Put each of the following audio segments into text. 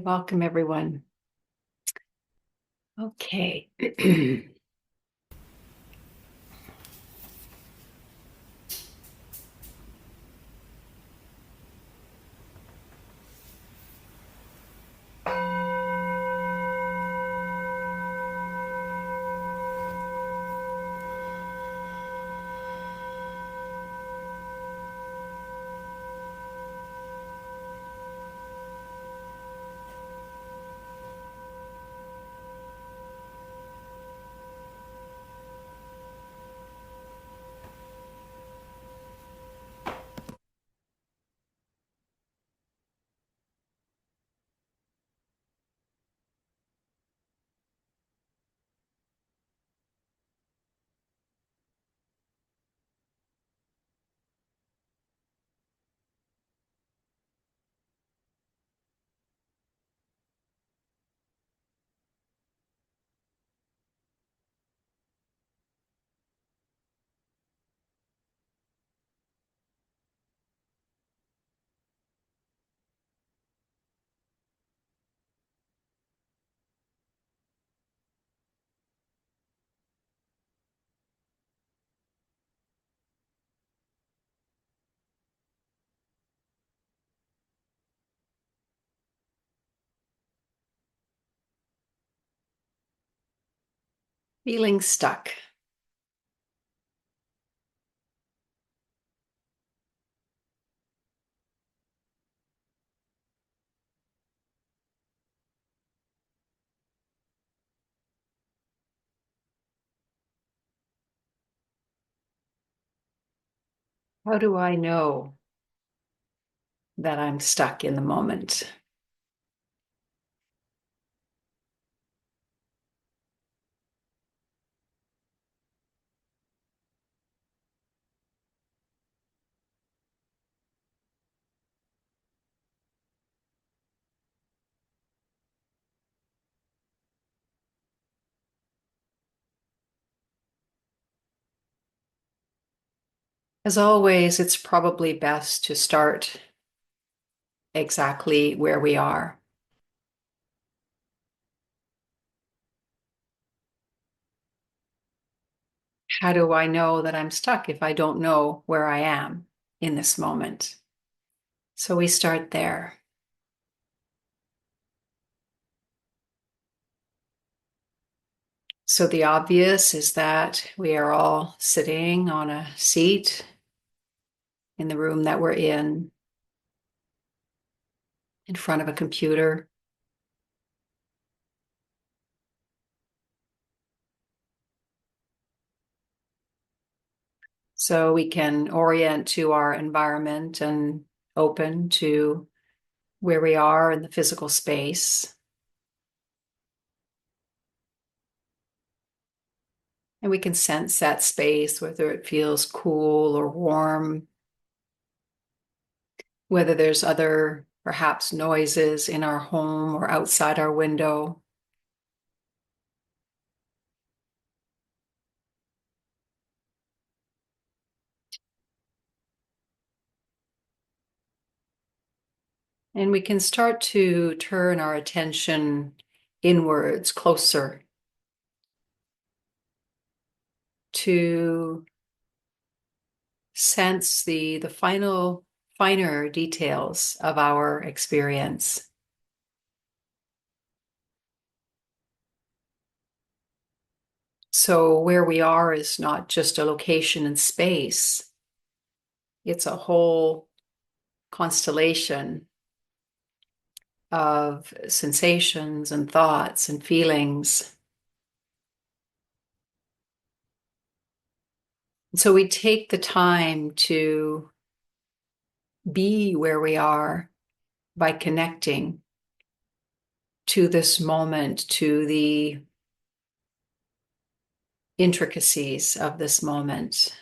Welcome, everyone. Okay. Feeling stuck. How do I know that I'm stuck in the moment? As always, it's probably best to start exactly where we are. How do I know that I'm stuck if I don't know where I am in this moment? So we start there. So the obvious is that we are all sitting on a seat in the room that we're in front of a computer. So we can orient to our environment and open to where we are in the physical space. And we can sense that space, whether it feels cool or warm, whether there's other perhaps noises in our home or outside our window. And we can start to turn our attention inwards, closer to sense the finer details of our experience. So where we are is not just a location in space, it's a whole constellation of sensations and thoughts and feelings. And so we take the time to be where we are by connecting to this moment, to the intricacies of this moment.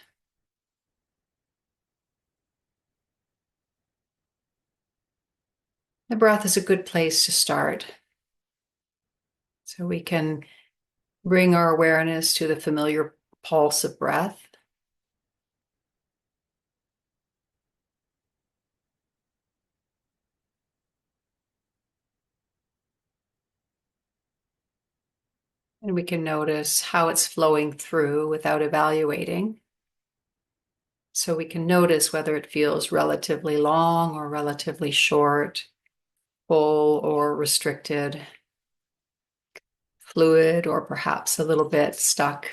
The breath is a good place to start. So we can bring our awareness to the familiar pulse of breath. And we can notice how it's flowing through without evaluating. So we can notice whether it feels relatively long or relatively short, full or restricted, fluid or perhaps a little bit stuck.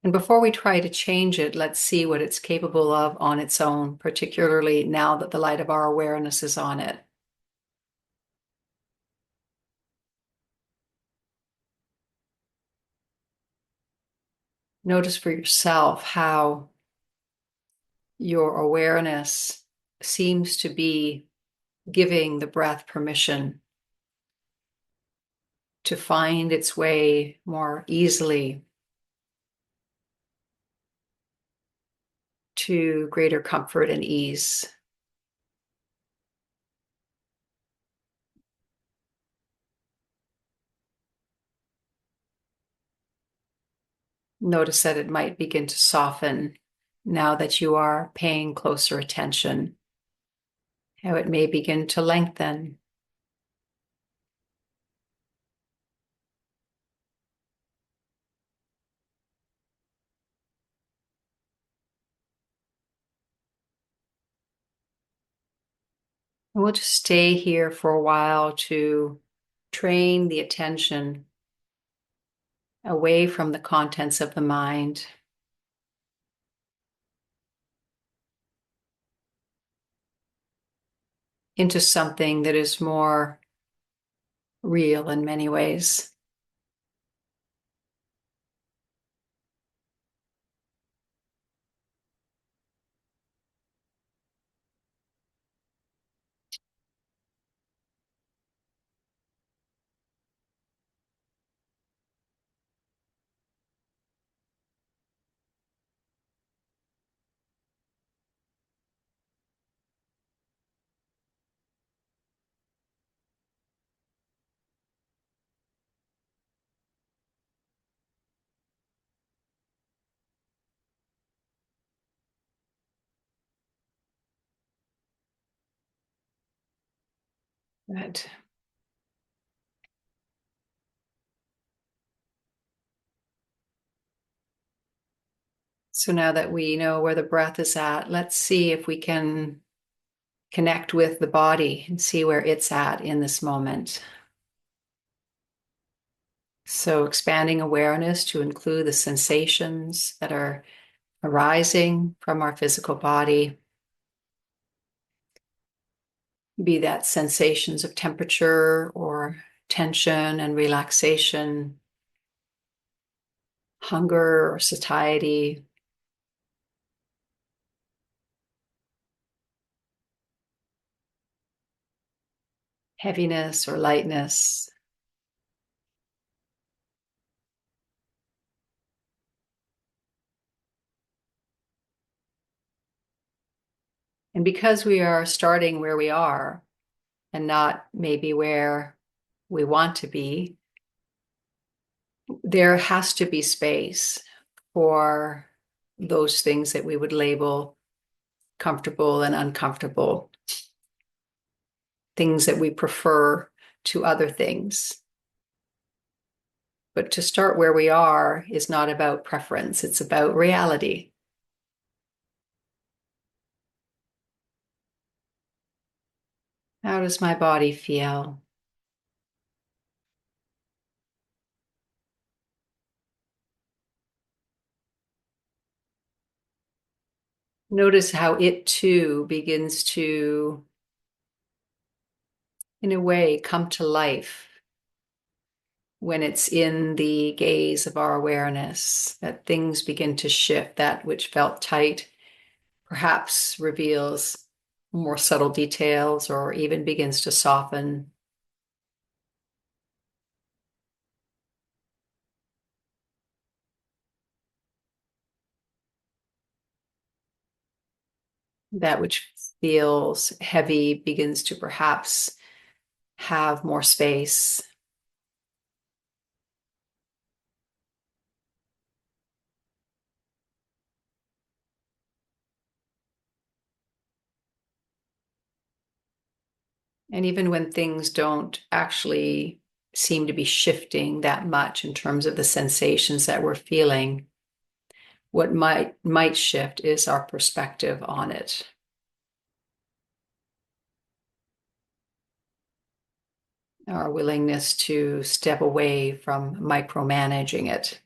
And before we try to change it, let's see what it's capable of on its own, particularly now that the light of our awareness is on it. Notice for yourself how your awareness seems to be giving the breath permission to find its way more easily to greater comfort and ease. Notice that it might begin to soften now that you are paying closer attention, how it may begin to lengthen. And we'll just stay here for a while to train the attention away from the contents of the mind into something that is more real in many ways. Good. So now that we know where the breath is at, let's see if we can connect with the body and see where it's at in this moment. So expanding awareness to include the sensations that are arising from our physical body, be that sensations of temperature or tension and relaxation, hunger or satiety, heaviness or lightness. And because we are starting where we are and not maybe where we want to be, there has to be space for those things that we would label comfortable and uncomfortable, things that we prefer to other things. But to start where we are is not about preference, it's about reality. How does my body feel? Notice how it too begins to, in a way, come to life when it's in the gaze of our awareness, that things begin to shift. That which felt tight perhaps reveals more subtle details or even begins to soften. That which feels heavy begins to perhaps have more space. And even when things don't actually seem to be shifting that much in terms of the sensations that we're feeling, what might shift is our perspective on it. Our willingness to step away from micromanaging it.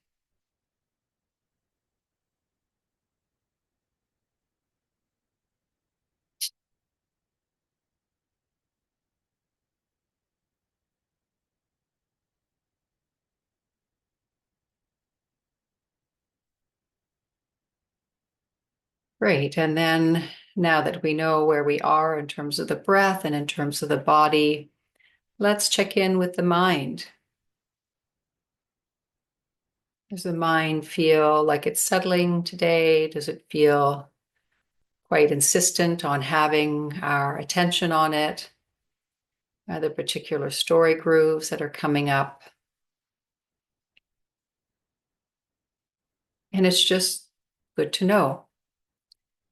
Great. And then now that we know where we are in terms of the breath and in terms of the body, let's check in with the mind. Does the mind feel like it's settling today? Does it feel quite insistent on having our attention on it? Are there particular story grooves that are coming up? And it's just good to know,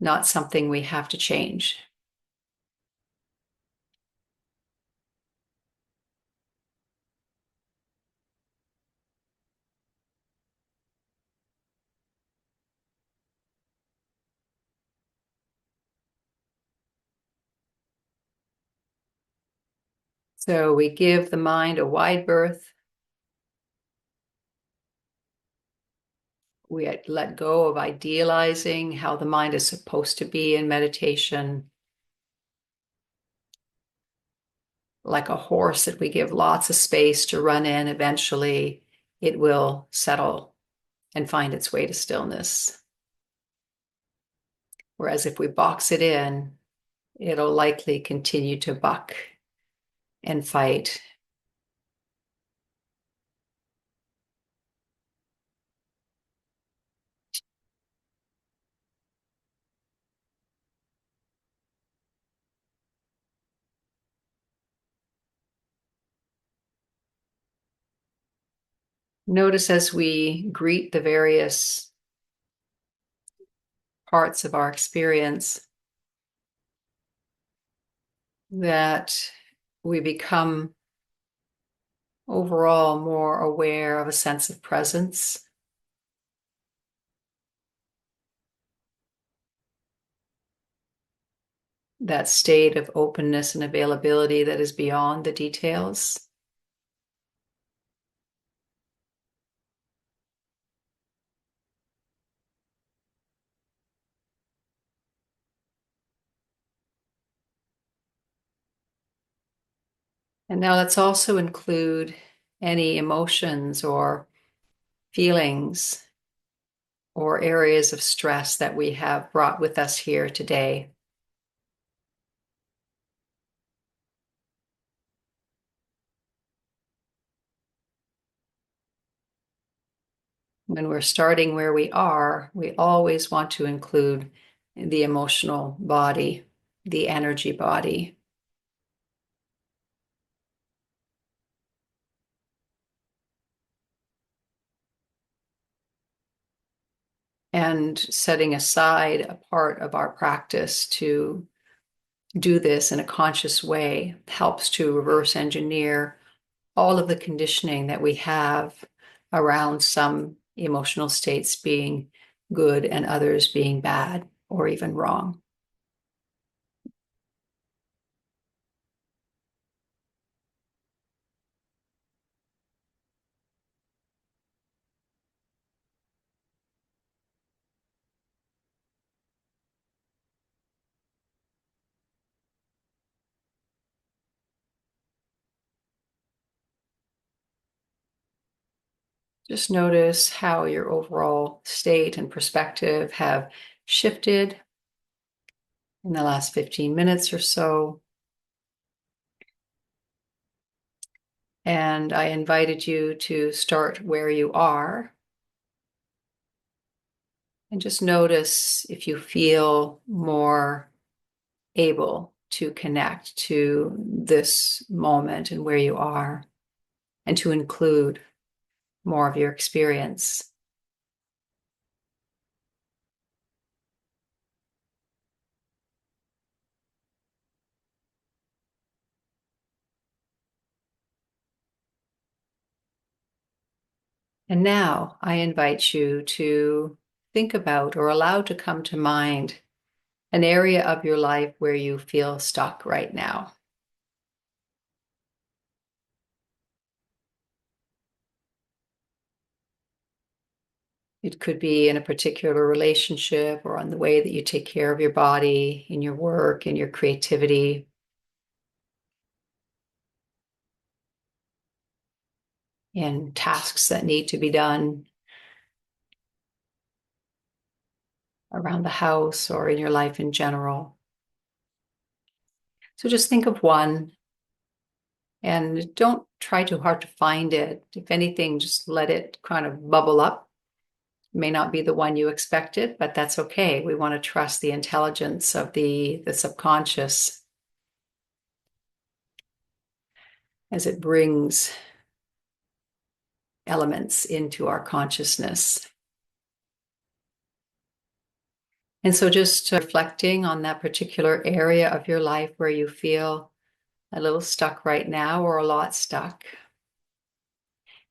not something we have to change. So we give the mind a wide berth. We let go of idealizing how the mind is supposed to be in meditation, like a horse that we give lots of space to run in. Eventually, it will settle and find its way to stillness. Whereas if we box it in, it'll likely continue to buck and fight. Notice as we greet the various parts of our experience that we become overall more aware of a sense of presence. That state of openness and availability that is beyond the details. And now let's also include any emotions or feelings or areas of stress that we have brought with us here today. When we're starting where we are, we always want to include the emotional body, the energy body. And setting aside a part of our practice to do this in a conscious way helps to reverse engineer all of the conditioning that we have around some emotional states being good and others being bad or even wrong. Just notice how your overall state and perspective have shifted in the last 15 minutes or so. And I invited you to start where you are and just notice if you feel more able to connect to this moment and where you are, and to include more of your experience. And now I invite you to think about or allow to come to mind an area of your life where you feel stuck right now. It could be in a particular relationship or on the way that you take care of your body, in your work, in your creativity. In tasks that need to be done around the house or in your life in general. So just think of one and don't try too hard to find it. If anything, just let it kind of bubble up. It may not be the one you expected, but that's okay. We want to trust the intelligence of the subconscious as it brings elements into our consciousness. And so just reflecting on that particular area of your life where you feel a little stuck right now or a lot stuck.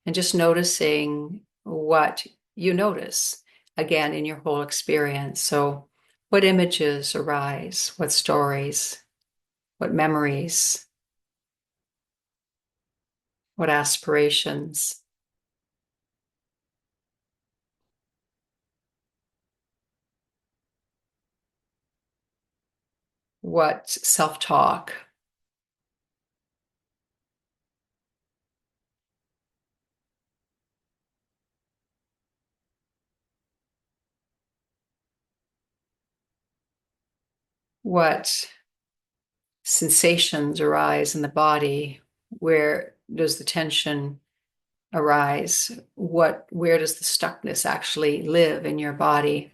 And just noticing what you notice again in your whole experience. So what images arise, what stories, what memories, what aspirations, what self-talk, what sensations arise in the body, where does the tension arise, where does the stuckness actually live in your body.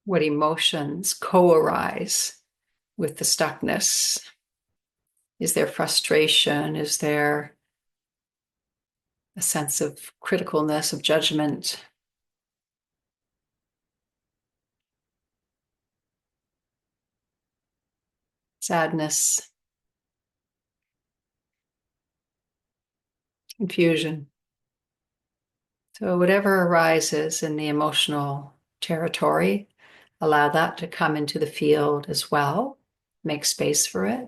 What emotions co-arise with the stuckness? Is there frustration? Is there a sense of criticalness, of judgment? Sadness? Confusion? So whatever arises in the emotional territory, allow that to come into the field as well. Make space for it.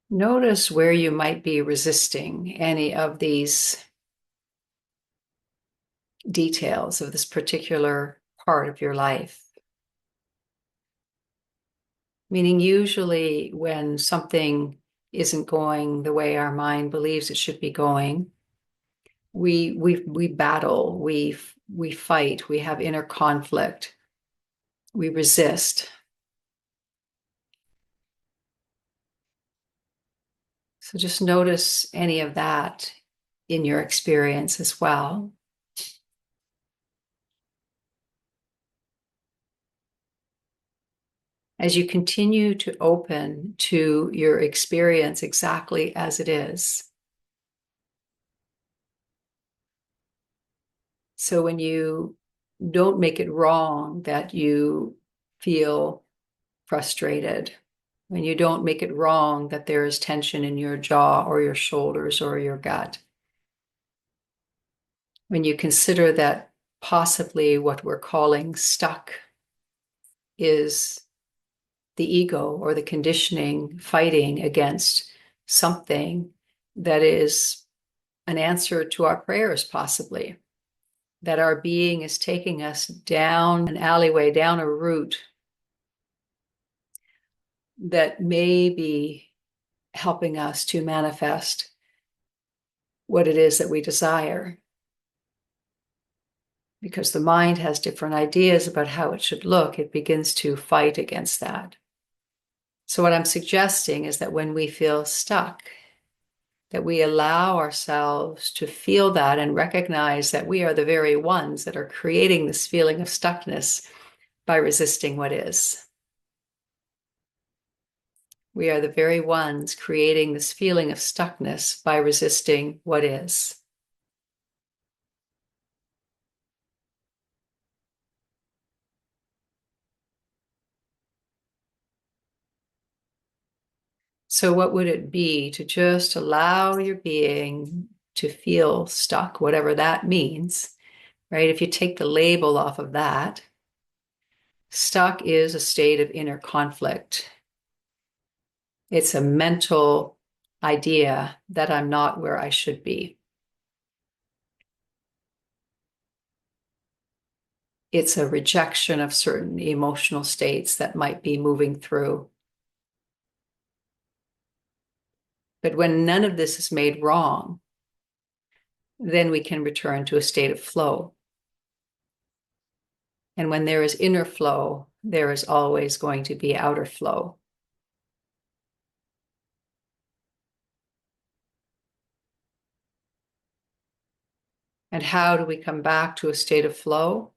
Notice where you might be resisting any of these details of this particular part of your life. Meaning, usually when something isn't going the way our mind believes it should be going, we battle, we fight, we have inner conflict, we resist. So just notice any of that in your experience as well. As you continue to open to your experience exactly as it is. So when you don't make it wrong that you feel frustrated, when you don't make it wrong that there is tension in your jaw or your shoulders or your gut, when you consider that possibly what we're calling stuck is the ego or the conditioning fighting against something that is an answer to our prayers, possibly, that our being is taking us down an alleyway, down a route that may be helping us to manifest what it is that we desire. Because the mind has different ideas about how it should look, it begins to fight against that. So what I'm suggesting is that when we feel stuck, that we allow ourselves to feel that and recognize that we are the very ones that are creating this feeling of stuckness by resisting what is. We are the very ones creating this feeling of stuckness by resisting what is. So what would it be to just allow your being to feel stuck, whatever that means, right? If you take the label off of that, stuck is a state of inner conflict. It's a mental idea that I'm not where I should be. It's a rejection of certain emotional states that might be moving through. But when none of this is made wrong, then we can return to a state of flow. And when there is inner flow, there is always going to be outer flow. And how do we come back to a state of flow?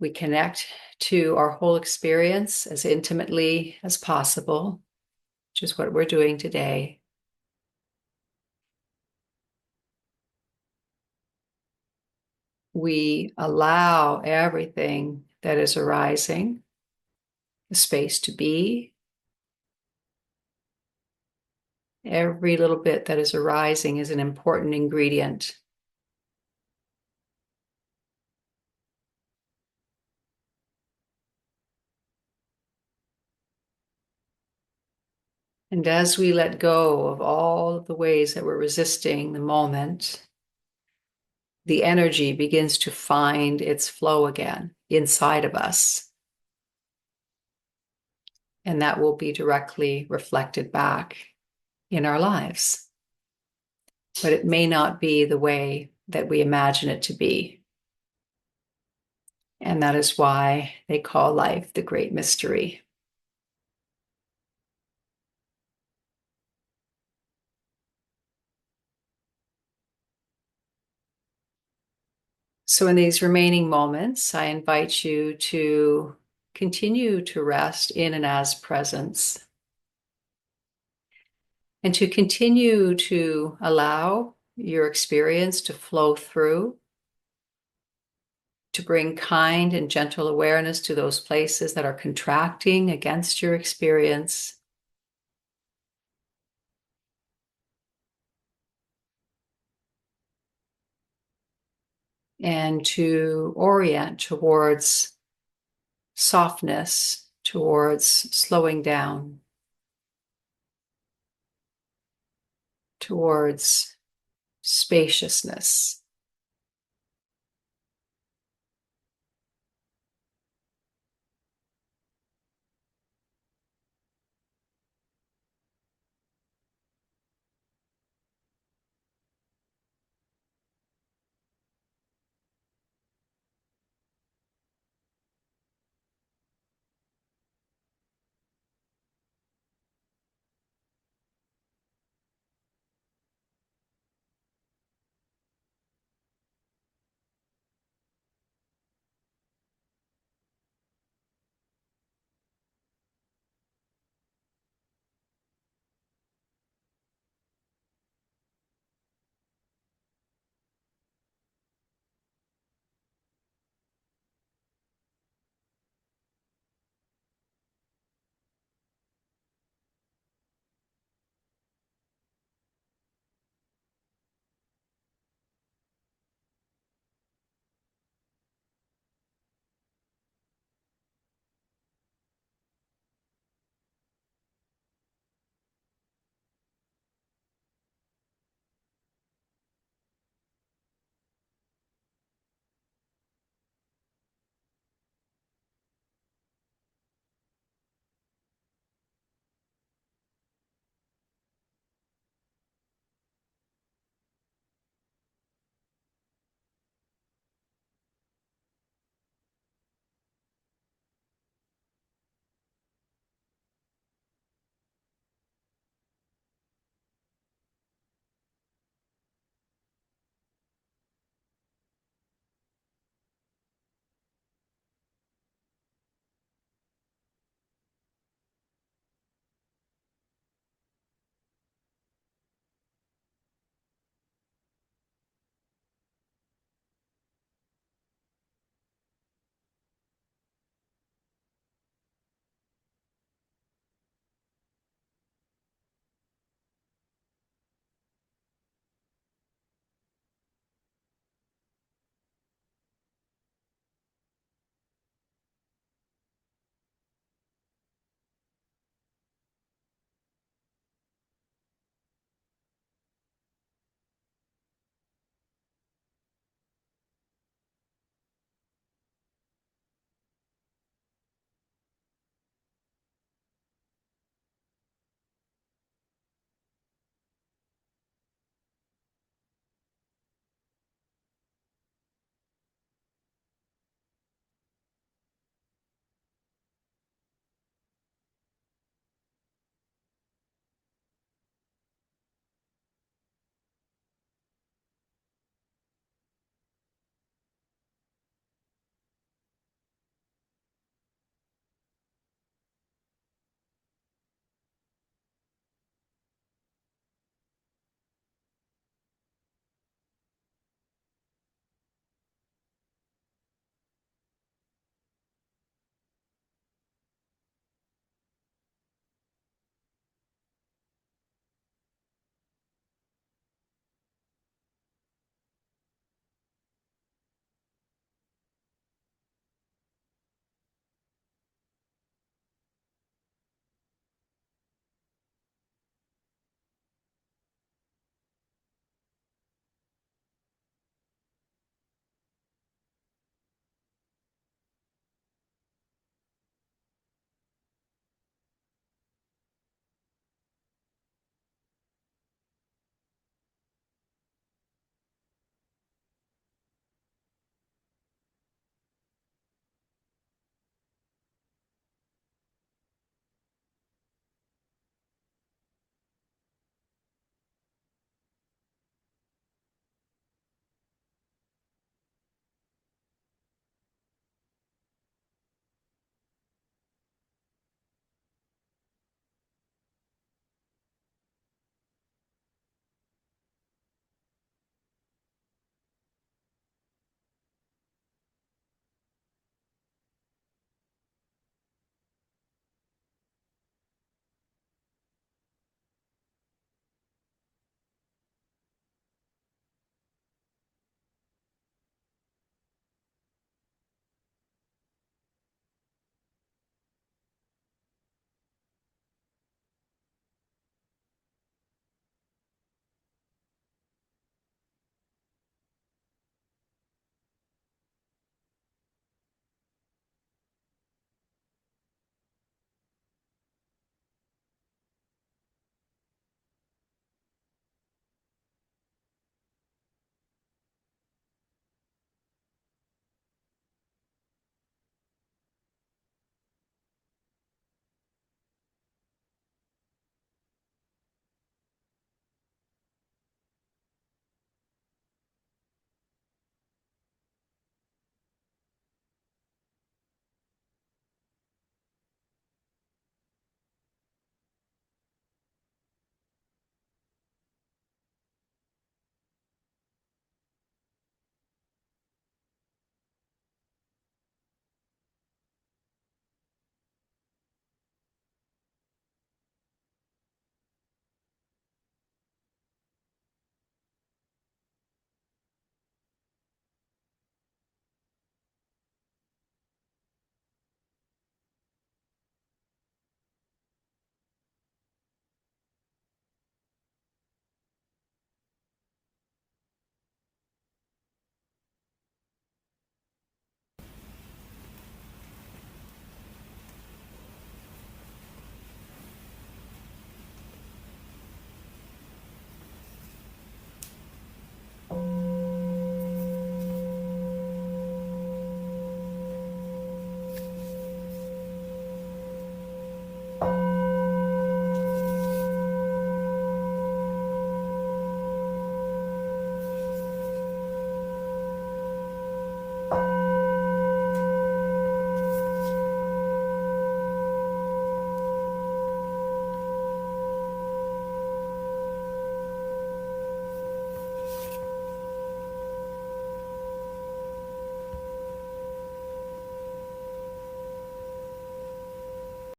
We connect to our whole experience as intimately as possible, which is what we're doing today. We allow everything that is arising the space to be. Every little bit that is arising is an important ingredient. And as we let go of all of the ways that we're resisting the moment, the energy begins to find its flow again inside of us. And that will be directly reflected back in our lives. But it may not be the way that we imagine it to be. And that is why they call life the great mystery. So in these remaining moments, I invite you to continue to rest in and as presence, and to continue to allow your experience to flow through, to bring kind and gentle awareness to those places that are contracting against your experience. And to orient towards softness, towards slowing down, towards spaciousness.